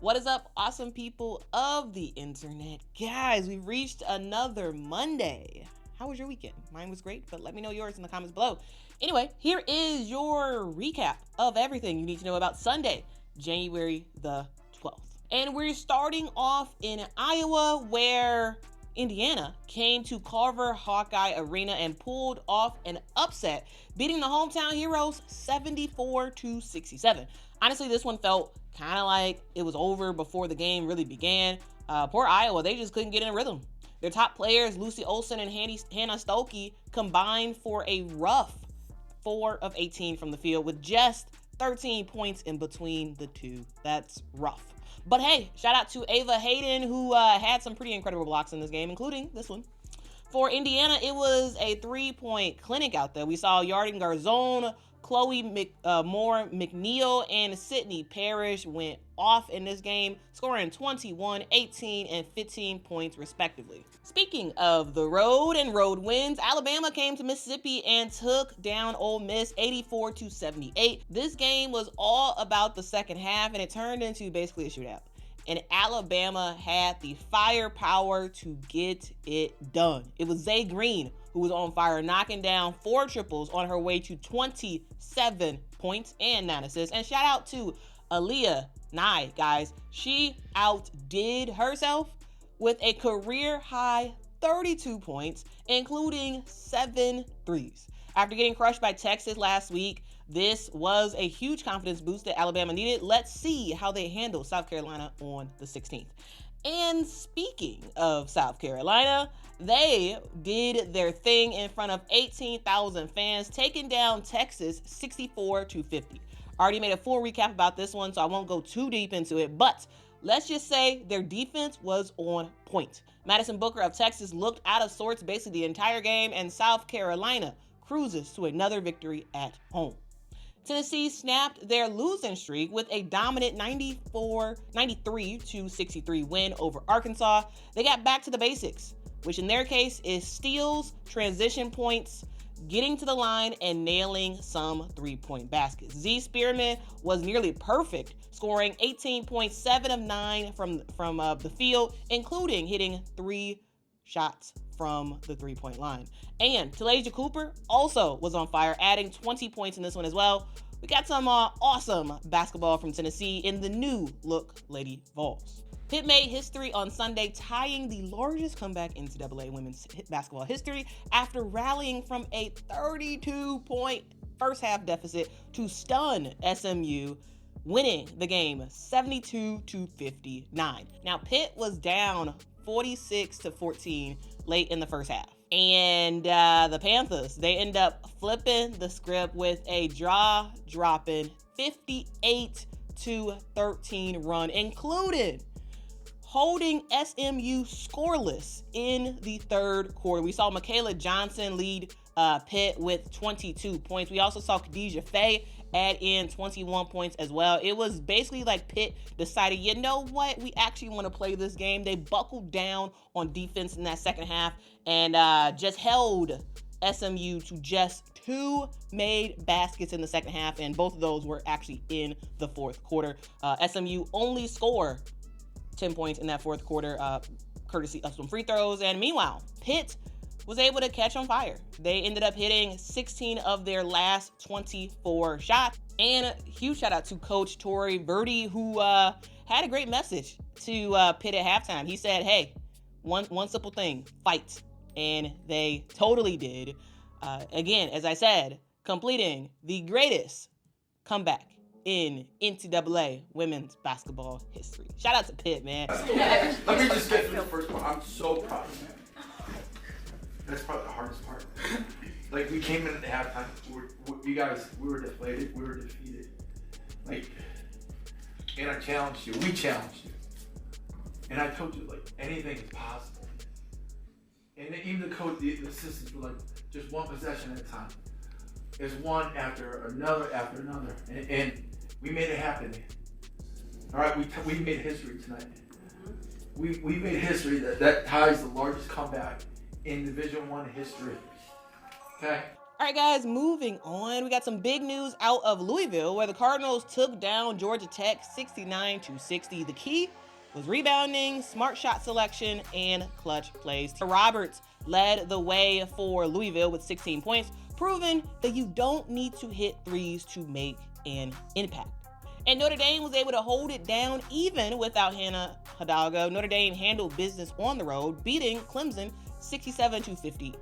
What is up, awesome people of the internet? Guys, we've reached another Monday. How was your weekend? Mine was great, but let me know yours in the comments below. Anyway, here is your recap of everything you need to know about Sunday, January the 12th. And we're starting off in Iowa, where Indiana came to Carver Hawkeye Arena and pulled off an upset, beating the hometown heroes 74-67. Honestly, this one felt kind of like it was over before the game really began. Poor Iowa, they just couldn't get in a rhythm. Their top players, Lucy Olson and Hannah Stokey, combined for a rough 4 of 18 from the field with just 13 points in between the two. That's rough. But hey, shout out to Ava Hayden, who had some pretty incredible blocks in this game, including this one. For Indiana, it was a 3-point clinic out there. We saw Yarden Garzone, Chloe Moore McNeil, and Sydney Parrish went off in this game, scoring 21, 18, and 15 points respectively. Speaking of the road and road wins, Alabama came to Mississippi and took down Ole Miss 84-78. This game was all about the second half, and it turned into basically a shootout. And Alabama had the firepower to get it done. It was Zaay Green who was on fire, knocking down 4 triples on her way to 27 points and 9 assists. And shout out to Aaliyah, guys. She outdid herself with a career-high 32 points, including 7 threes. After getting crushed by Texas last week, this was a huge confidence boost that Alabama needed. Let's see how they handle South Carolina on the 16th. And speaking of South Carolina, they did their thing in front of 18,000 fans, taking down Texas 64-50. I already made a full recap about this one, so I won't go too deep into it, but let's just say their defense was on point. Madison Booker of Texas looked out of sorts basically the entire game, and South Carolina cruises to another victory at home. Tennessee snapped their losing streak with a dominant 93-63 win over Arkansas. They got back to the basics, which in their case is steals, transition points, getting to the line, and nailing some 3-point baskets. Z Spearman was nearly perfect, scoring 18.7 of 9 from the field, including hitting 3 shots from the 3-point line. And Talasia Cooper also was on fire, adding 20 points in this one as well. We got some awesome basketball from Tennessee in the new look Lady Vols. Pitt made history on Sunday, tying the largest comeback in NCAA women's basketball history after rallying from a 32-point first half deficit to stun SMU, winning the game 72-59. Now, Pitt was down 46-14 late in the first half. And the Panthers, they end up flipping the script with a jaw-dropping 58-13 run, including holding SMU scoreless in the third quarter. We saw Michaela Johnson lead Pitt with 22 points. We also saw Khadijah Faye add in 21 points as well. It was basically like Pitt decided, you know what, we actually want to play this game. They buckled down on defense in that second half and just held SMU to just 2 made baskets in the second half, and both of those were actually in the fourth quarter. SMU only scored 10 points in that fourth quarter, courtesy of some free throws. And meanwhile, Pitt was able to catch on fire. They ended up hitting 16 of their last 24 shots. And a huge shout out to Coach Torrey Birdie, who had a great message to Pitt at halftime. He said, hey, one simple thing, fight. And they totally did. Again, as I said, completing the greatest comeback in NCAA women's basketball history. Shout out to Pitt, man. Let me just get through the first part. I'm so proud of you. That's probably the hardest part. Like, we came in at halftime, we were deflated, we were defeated. Like, and I challenged you, we challenged you. And I told you, like, anything is possible. And even the coach, the assistants were like, just one possession at a time. It's one after another. And we made it happen. All right, we made history tonight. We made history that ties the largest comeback in Division I history. Okay? All right, guys, moving on. We got some big news out of Louisville, where the Cardinals took down Georgia Tech 69-60. The key was rebounding, smart shot selection, and clutch plays. Roberts led the way for Louisville with 16 points, proving that you don't need to hit threes to make an impact. And Notre Dame was able to hold it down even without Hannah Hidalgo. Notre Dame handled business on the road, beating Clemson 67-58.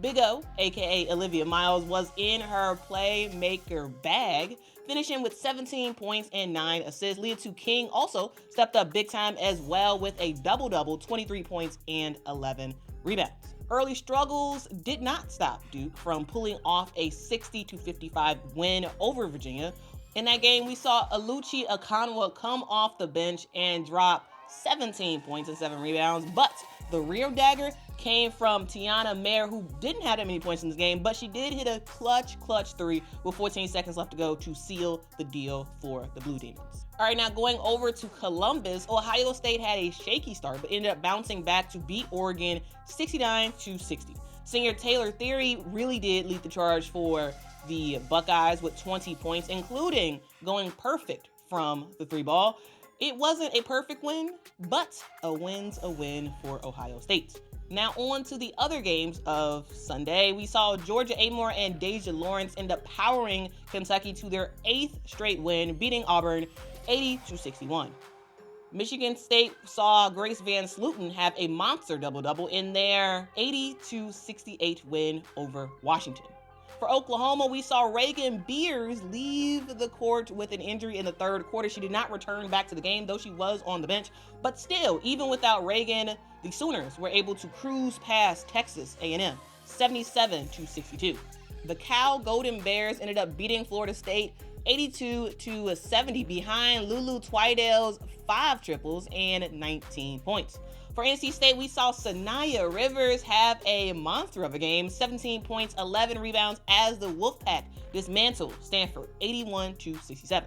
Big O, aka Olivia Miles, was in her playmaker bag, finishing with 17 points and 9 assists. Leah King also stepped up big time as well with a double-double, 23 points and 11 rebounds. Early struggles did not stop Duke from pulling off a 60-55 win over Virginia. In that game, we saw Aluchi Akanwa come off the bench and drop 17 points and 7 rebounds, but the real dagger came from Tiana Mayer, who didn't have that many points in this game, but she did hit a clutch three with 14 seconds left to go to seal the deal for the Blue Demons. All right, now going over to Columbus, Ohio State had a shaky start, but ended up bouncing back to beat Oregon 69-60. Senior Taylor Theory really did lead the charge for the Buckeyes with 20 points, including going perfect from the three ball. It wasn't a perfect win, but a win's a win for Ohio State. Now on to the other games of Sunday. We saw Georgia Amore and Deja Lawrence end up powering Kentucky to their 8th straight win, beating Auburn 80-61. Michigan State saw Grace Van Sluten have a monster double-double in their 80-68 win over Washington. For Oklahoma, we saw Reagan Beers leave the court with an injury in the third quarter. She did not return back to the game, though she was on the bench. But still, even without Reagan, the Sooners were able to cruise past Texas A&M, 77-62. The Cal Golden Bears ended up beating Florida State 82-70 behind Lulu Twidell's 5 triples and 19 points. For NC State, we saw Sanaya Rivers have a monster of a game, 17 points, 11 rebounds as the Wolfpack dismantled Stanford 81-67.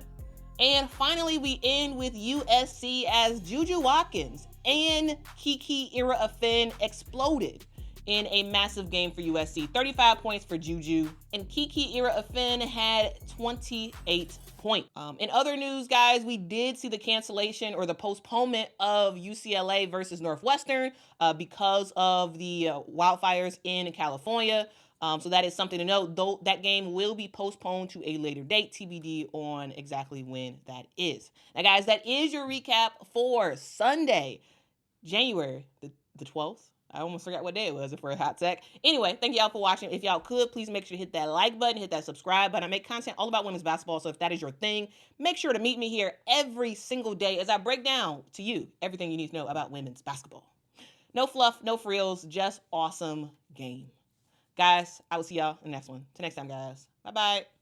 And finally, we end with USC as Juju Watkins and Kiki Ira-Afin exploded in a massive game for USC. 35 points for Juju, and Kiki Ira-Afin had 28 points. In other news, guys, we did see the cancellation or the postponement of UCLA versus Northwestern because of the wildfires in California. So that is something to note, though that game will be postponed to a later date, TBD on exactly when that is. Now, guys, that is your recap for Sunday, January the 12th. I almost forgot what day it was for a hot sec. Anyway, thank y'all for watching. If y'all could, please make sure to hit that like button, hit that subscribe button. I make content all about women's basketball, so if that is your thing, make sure to meet me here every single day as I break down to you everything you need to know about women's basketball. No fluff, no frills, just awesome game. Guys, I will see y'all in the next one. Till next time, guys. Bye-bye.